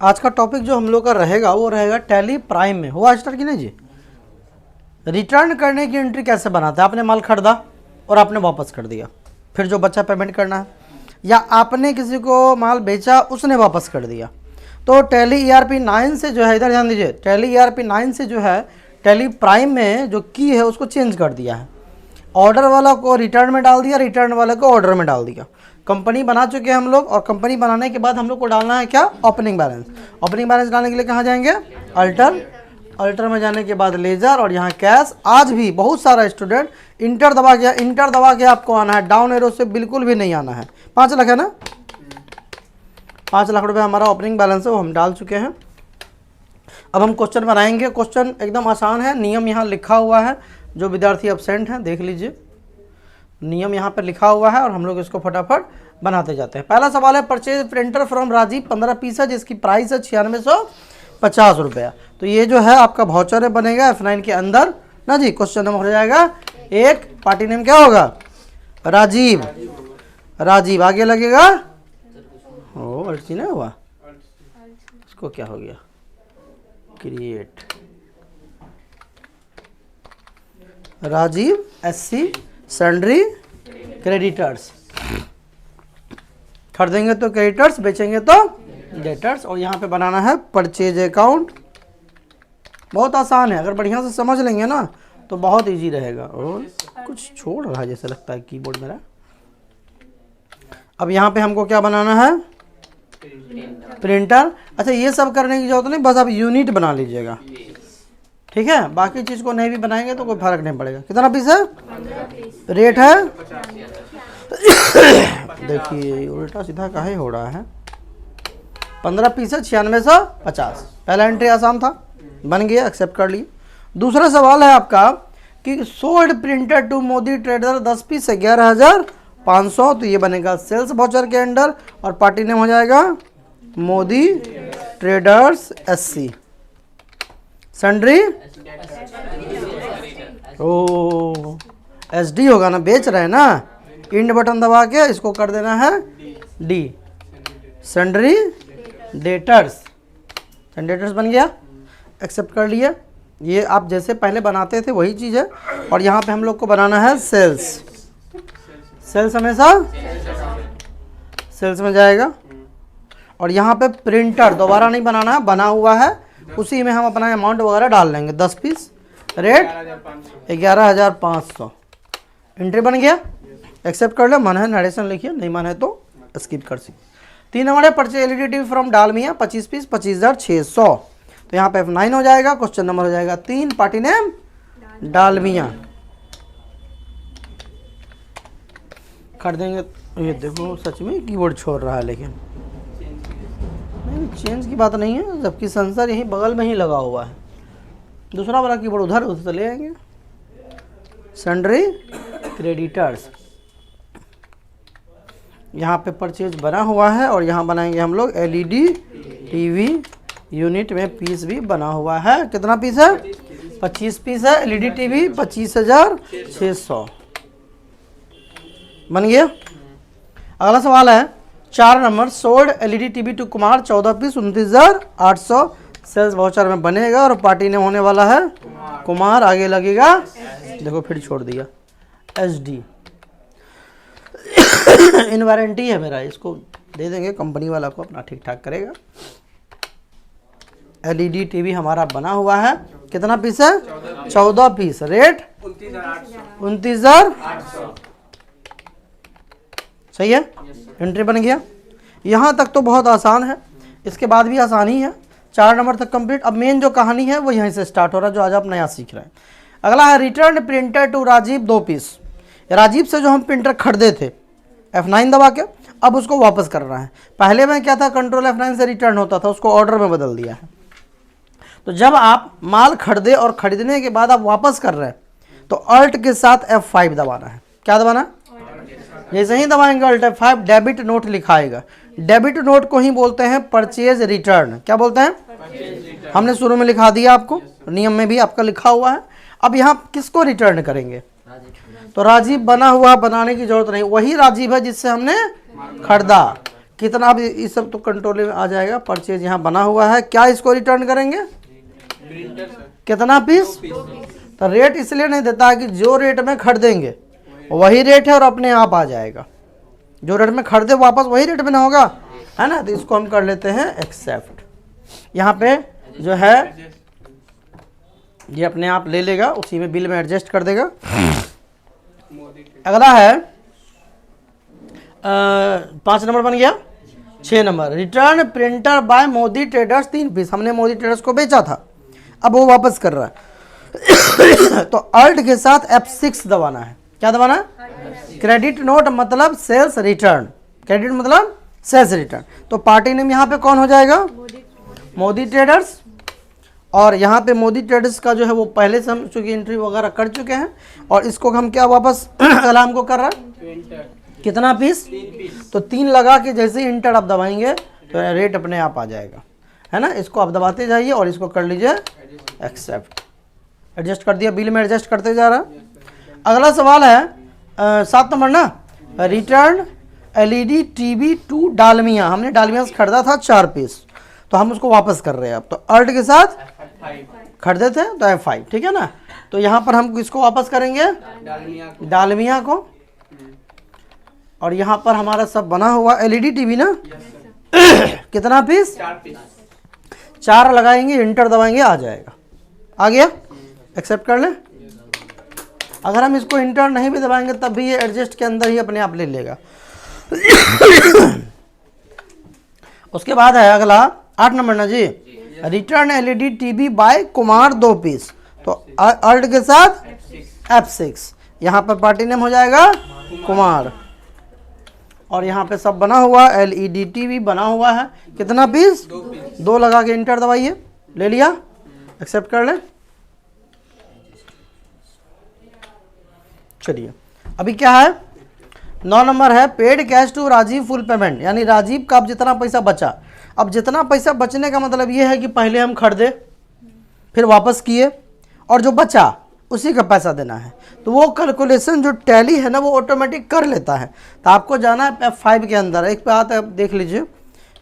आज का टॉपिक जो हम लोग का रहेगा वो रहेगा टैली प्राइम में। हुआ स्टार्ट कि नहीं जी? रिटर्न करने की एंट्री कैसे बनाते हैं? आपने माल खरीदा और आपने वापस कर दिया, फिर जो बच्चा पेमेंट करना है, या आपने किसी को माल बेचा उसने वापस कर दिया। तो टैली ERP 9 से जो है, इधर ध्यान दीजिए, टैली ERP 9 से जो है टैली प्राइम में जो की है उसको चेंज कर दिया है। ऑर्डर वाला को रिटर्न में डाल दिया, रिटर्न वाला को ऑर्डर में डाल दिया। कंपनी बना चुके हैं हम लोग, और कंपनी बनाने के बाद हम लोग को डालना है क्या? Opening balance. ओपनिंग बैलेंस डालने के लिए कहाँ जाएंगे? अल्टर में जाने के बाद लेजर, और यहाँ कैश। आज भी बहुत सारा स्टूडेंट इंटर दबा के आपको आना है, डाउन एरो से बिल्कुल भी नहीं आना है। 5 लाख है ना, 5 लाख रुपए हमारा ओपनिंग बैलेंस है, वो हम डाल चुके हैं। अब हम क्वेश्चन बनाएंगे। क्वेश्चन एकदम आसान है, नियम यहाँ लिखा हुआ है। जो विद्यार्थी एब्सेंट हैं देख लीजिए, नियम यहाँ पर लिखा हुआ है और हम लोग इसको फटाफट बनाते जाते हैं। पहला सवाल है, purchase printer from Rajiv 15 piece है, जिसकी प्राइस है 9650 रुपया। तो ये जो है आपका वाउचर बनेगा F9 के अंदर ना जी। क्वेश्चन नंबर हो जाएगा 1, पार्टी नेम क्या होगा? राजीव। राजीव आगे लगेगा ओ अर्ची ना हुआ, इसको क्या हो गया? Create Rajiv SC sundry creditors. खरीदेंगे तो क्रेडिटर्स, बेचेंगे तो डेटर्स। और यहाँ पे बनाना है परचेज अकाउंट। बहुत आसान है, अगर बढ़िया से समझ लेंगे ना तो बहुत इजी रहेगा। और कुछ छोड़ रहा है जैसे लगता है कीबोर्ड मेरा। अब यहाँ पे हमको क्या बनाना है? प्रिंटर। अच्छा, ये सब करने की जरूरत नहीं, बस आप यूनिट बना लीजिएगा, ठीक है। बाकी चीज़ को नहीं भी बनाएंगे तो कोई फर्क नहीं पड़ेगा। कितना पीस है? रेट है देखिए उल्टा सीधा काहे हो रहा है। 15 पीस है 9650। पहला एंट्री आसान था, बन गया, एक्सेप्ट कर लिए। दूसरा सवाल है आपका कि sold printer to Modi trader 10 piece 11,500। तो ये बनेगा सेल्स वाउचर के अंडर, और पार्टी नेम हो जाएगा मोदी ट्रेडर्स SC सन्ड्री। ओ SD होगा ना, बेच रहे हैं ना। इंड बटन दबा के इसको कर देना है D, सन्ड्री डेटर्स। डेटर्स बन गया, एक्सेप्ट कर लिए। ये आप जैसे पहले बनाते थे वही चीज़ है। और यहाँ पे हम लोग को बनाना है सेल्स। सेल्स हमेशा सेल्स में जाएगा। और यहाँ पे प्रिंटर दोबारा नहीं बनाना है, बना हुआ है, उसी में हम अपना अमाउंट वगैरह डाल लेंगे। 10 पीस, रेट 11,500। एंट्री बन गया, एक्सेप्ट कर ले। मन है नरेशन लिखिए, नहीं मन है तो स्किप कर सकते। 3 नंबर है, purchase LED TV from Dalmia 25 piece 25,600। तो यहाँ पे F9 हो जाएगा। क्वेश्चन नंबर हो जाएगा 3, पार्टी नेम डालमिया। कर देंगे। ये देखो सच में कीबोर्ड छोड़ रहा है, लेकिन नहीं, चेंज की बात नहीं है, जबकि सेंसर यहीं बगल में ही लगा हुआ है। दूसरा वाला कीबोर्ड उधर से ले आएंगे। सन्ड्री क्रेडिटर्स, यहाँ पे परचेज बना हुआ है, और यहाँ बनाएंगे हम लोग LED TV यूनिट में पीस भी बना हुआ है। कितना पीस है? 25 पीस है। LED TV 25,600 बन गया। अगला सवाल है 4 नंबर, sold LED TV to Kumar 14 piece 29,800। Sales voucher में बनेगा, और पार्टी ने होने वाला है कुमार। आगे लगेगा, देखो फिर छोड़ दिया SD। इन वारंटी है मेरा, इसको दे देंगे कंपनी वाला को, अपना ठीक ठाक करेगा। LED TV हमारा बना हुआ है। कितना पीस है? 14 पीस, रेट 29,800। सही है, एंट्री बन गया। यहाँ तक तो बहुत आसान है, इसके बाद भी आसानी है। 4 नंबर तक कंप्लीट। अब मेन जो कहानी है वो यहीं से स्टार्ट हो रहा है, जो आज आप नया सीख रहे हैं। अगला है, return printer to Rajiv 2 piece. Rajiv से जो हम प्रिंटर खरीदे थे F9 दबा के, अब उसको वापस करना है। पहले में क्या था, कंट्रोल F9 से रिटर्न होता था, उसको ऑर्डर में बदल दिया है। तो जब आप माल खरीदे और खरीदने के बाद आप वापस कर रहे हैं तो अल्ट के साथ F5 दबाना है। क्या दबाना? जैसे ही दबाएंगे अल्ट F5, डेबिट नोट लिखाएगा। डेबिट नोट को ही बोलते हैं परचेज रिटर्न। क्या बोलते हैं? हमने शुरू में लिखा दिया आपको, नियम में भी आपका लिखा हुआ है। अब यहाँ किसको रिटर्न करेंगे? तो राजीव बना हुआ, बनाने की जरूरत नहीं, वही राजीव है जिससे हमने खरीदा। कितना, अब इस सब तो कंट्रोल में आ जाएगा। परचेज यहाँ बना हुआ है, क्या इसको रिटर्न करेंगे, कितना पीस। तो रेट इसलिए नहीं देता है कि जो रेट में खरीदेंगे वही रेट है और अपने आप आ जाएगा। जो रेट में खरीदे वापस वही रेट में ना होगा, है ना। तो इसको हम कर लेते हैं एक्सेप्ट। यहाँ पे जो है ये अपने आप ले लेगा, उसी में बिल में एडजस्ट कर देगा। अगला है 5 नंबर बन गया। 6 number, return printer by Modi traders 3 piece. हमने मोदी ट्रेडर्स को बेचा था, अब वो वापस कर रहा है। तो अल्ट के साथ F6 दबाना है। क्या दबाना है, क्रेडिट नोट मतलब सेल्स रिटर्न, क्रेडिट मतलब सेल्स रिटर्न। तो पार्टी नेम यहाँ पे कौन हो जाएगा, मोदी ट्रेडर्स। और यहाँ पे मोदी ट्रेडर्स का जो है वो पहले से हम चूंकि एंट्री वगैरह कर चुके हैं, और इसको हम क्या वापस अलार्म को कर रहा है, कितना पीस, तो 3 लगा के जैसे ही इंटर आप दबाएंगे तो रेट अपने आप आ जाएगा, है ना। इसको आप दबाते जाइए और इसको कर लीजिए एक्सेप्ट। एडजस्ट कर दिया, बिल में एडजस्ट करते जा रहा। अगला सवाल है 7 नंबर ना, return LED TV to Dalmia. हमने डालमिया से खरीदा था 4 पीस, तो हम उसको वापस कर रहे हैं। अब तो अल्ट के साथ खरीदे थे तो F5, ठीक है ना। तो यहाँ पर हम इसको वापस करेंगे डालमिया को, और यहाँ पर हमारा सब बना हुआ LED TV ना, कितना पीस, 4 लगाएंगे, इंटर दबाएंगे, आ जाएगा, आ गया। एक्सेप्ट कर लें। अगर हम इसको इंटर नहीं भी दबाएंगे तब भी ये एडजस्ट के अंदर ही अपने आप ले लेगा। उसके बाद है अगला 8 नंबर ना जी, return LED TV by Kumar 2 piece. तो अल्ट के साथ F6, यहाँ पर पार्टी नेम हो जाएगा कुमार, और यहाँ पे सब बना हुआ LED TV बना हुआ है, कितना पीस, 2 लगा के इंटर दबाइए, ले लिया, एक्सेप्ट कर ले। चलिए अभी क्या है, 9 नंबर है, paid cash to Rajiv full payment. यानी राजीव का अब जितना पैसा बचा, अब जितना पैसा बचने का मतलब ये है कि पहले हम खरीदे, फिर वापस किए, और जो बचा उसी का पैसा देना है। तो वो कैलकुलेशन जो टैली है ना वो ऑटोमेटिक कर लेता है। तो आपको जाना है F5 के अंदर, एक पे आता है, देख लीजिए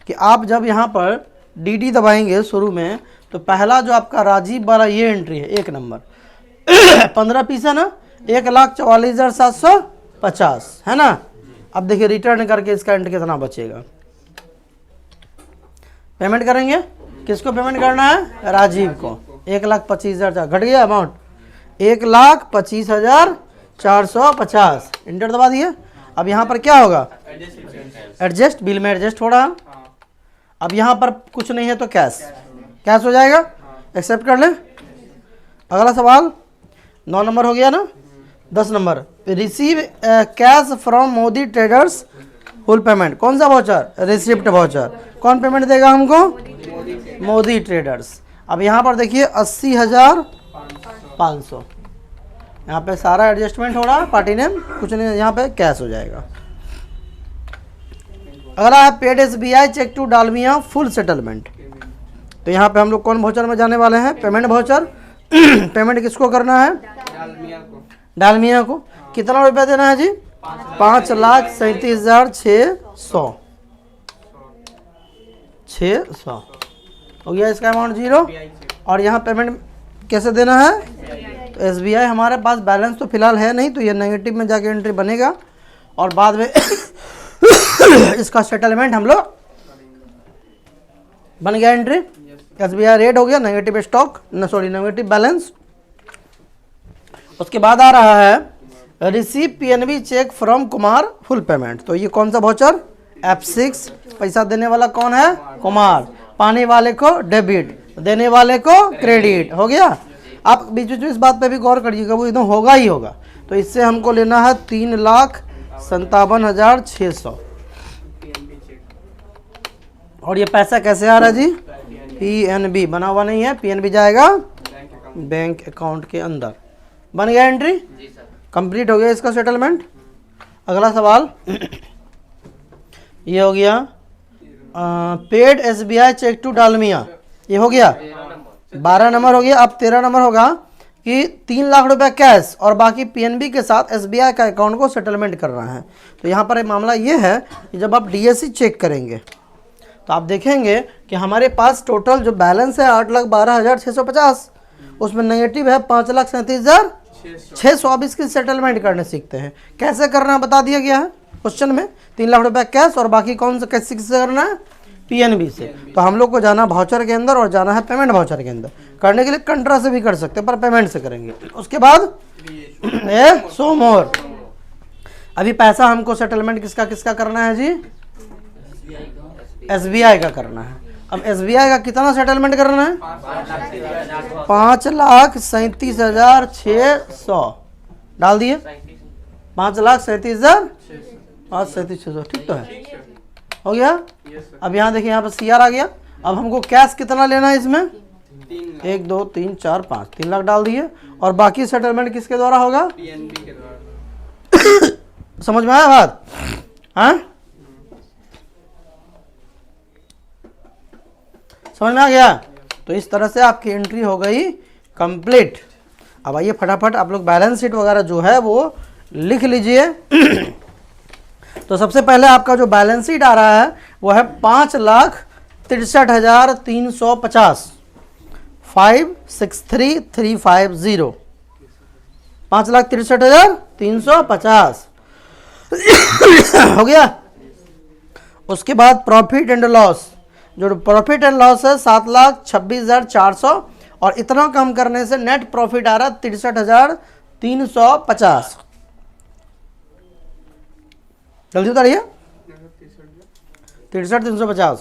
कि आप जब यहाँ पर DD दबाएंगे शुरू में, तो पहला जो आपका राजीव वाला ये एंट्री है 1 नंबर 15 पीस है ना, 1,44,750 है ना। अब देखिए रिटर्न करके इसका एंट्री कितना बचेगा। पेमेंट करेंगे, किसको पेमेंट करना है, राजीव को। 1,25,000 घट गया अमाउंट, 1,25,450, इंटर दबा दिए। अब यहाँ पर क्या होगा, एडजस्ट, बिल में एडजस्ट हो रहा। अब यहाँ पर कुछ नहीं है तो कैश, कैश हो जाएगा, एक्सेप्ट कर ले। अगला सवाल 9 नंबर हो गया ना। 10 number, receive cash from Modi traders full payment. कौन सा वाउचर, रिसिप्ट वाउचर। कौन पेमेंट देगा हमको, मोदी ट्रेडर्स। अब यहाँ पर देखिए 80,500, यहाँ पे सारा एडजस्टमेंट हो रहा, पार्टी नेम कुछ नहीं, यहाँ पे कैश हो जाएगा। अगला है paid SBI cheque to Dalmia full settlement. तो यहाँ पे हम लोग कौन वाउचर में जाने वाले हैं, पेमेंट वाउचर। पेमेंट किसको करना है, डालमिया को। कितना रुपया देना है जी, 5,37,600 हो गया इसका अमाउंट 0। और यहाँ पेमेंट कैसे देना है, तो SBI हमारे पास बैलेंस तो फिलहाल है नहीं, तो ये नेगेटिव में जाके एंट्री बनेगा, और बाद में इसका सेटलमेंट हम लोग बन गया एंट्री। SBI रेड हो गया, नेगेटिव स्टॉक नेगेटिव बैलेंस। उसके बाद आ रहा है receive PNB cheque from Kumar full payment. तो ये कौन सा वाउचर, F6। पैसा देने वाला कौन है, कुमार। पाने वाले को डेबिट, देने वाले को क्रेडिट, हो गया। आप बीच बीच में इस बात पे भी गौर करिएगा, वो एकदम होगा ही होगा। तो इससे हमको लेना है 3,57,600। और ये पैसा कैसे आ रहा है जी, PNB बना हुआ नहीं है, PNB जाएगा बैंक अकाउंट के अंदर। बन गया एंट्री, कंप्लीट हो गया इसका सेटलमेंट। अगला सवाल ये हो गया paid SBI cheque to Dalmia, ये हो गया 12 नंबर हो गया। अब 13 नंबर होगा कि 3 लाख रुपया कैश और बाकी पीएनबी के साथ एसबीआई का अकाउंट को सेटलमेंट करना है। तो यहाँ पर मामला ये है कि जब आप डीएसी चेक करेंगे तो आप देखेंगे कि हमारे पास टोटल जो बैलेंस है 8,12,650, उसमें नेगेटिव है 5,37,600। अब इसकी सेटलमेंट करने सीखते हैं। कैसे करना बता दिया गया है क्वेश्चन में। 3 लाख रुपया कैश और बाकी कौन सा कैसे करना है, पीएनबी से। तो हम लोग को जाना भाउचर के अंदर और जाना है पेमेंट भाउचर के अंदर। करने के लिए कंट्रा से भी कर सकते हैं पर पेमेंट से करेंगे। उसके बाद सो मोर। अभी पैसा हमको सेटलमेंट किसका किसका करना है जी, एसबीआई का करना है। अब एसबीआई का कितना सेटलमेंट करना है, 5,37,600 डाल दिए। 5,37,600 ठीक तो है, हो गया। अब यहाँ देखिए यहाँ पर सीआर आ गया। अब हमको कैश कितना लेना है इसमें, 1 2 3 4 5, 3 लाख डाल दिए। और बाकी सेटलमेंट किसके द्वारा होगा, पीएनबी के द्वारा। समझ में आया बात, हाँ समझ में आ गया। तो इस तरह से आपकी एंट्री हो गई कंप्लीट। अब आइए फटाफट आप लोग बैलेंस शीट वगैरह जो है वो लिख लीजिए। तो सबसे पहले आपका जो बैलेंस शीट आ रहा है वो है 5,63,350, 5,63,350, 5,63,350 हो गया। उसके बाद प्रॉफिट एंड लॉस, जो प्रॉफिट एंड लॉस है 7,26,400 और इतना कम करने से नेट प्रॉफिट आ रहा है 63,350। जल्दी उतारिए, 63,350।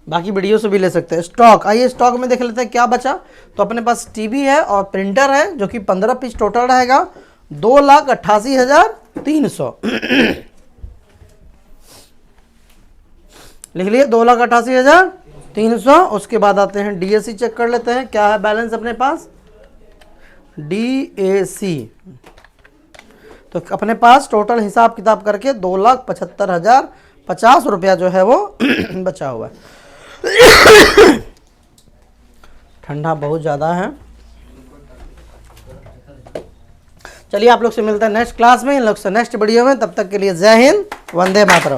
बाकी वीडियो से भी ले सकते हैं। स्टॉक, आइए स्टॉक में देख लेते हैं क्या बचा। तो अपने पास टीवी है और प्रिंटर है जो कि 15 पीस टोटल रहेगा, 2,88,300 लिख लिए, 2,88,300। उसके बाद आते हैं डीएसी चेक कर लेते हैं क्या है बैलेंस अपने पास, डीएसी। तो अपने पास टोटल हिसाब किताब करके 2,75,050 रुपया जो है वो बचा हुआ है। ठंडा बहुत ज़्यादा है। चलिए आप लोग से मिलते हैं नेक्स्ट क्लास में, इन लोग से नेक्स्ट वीडियो में। तब तक के लिए जय हिंद, वंदे मातरम।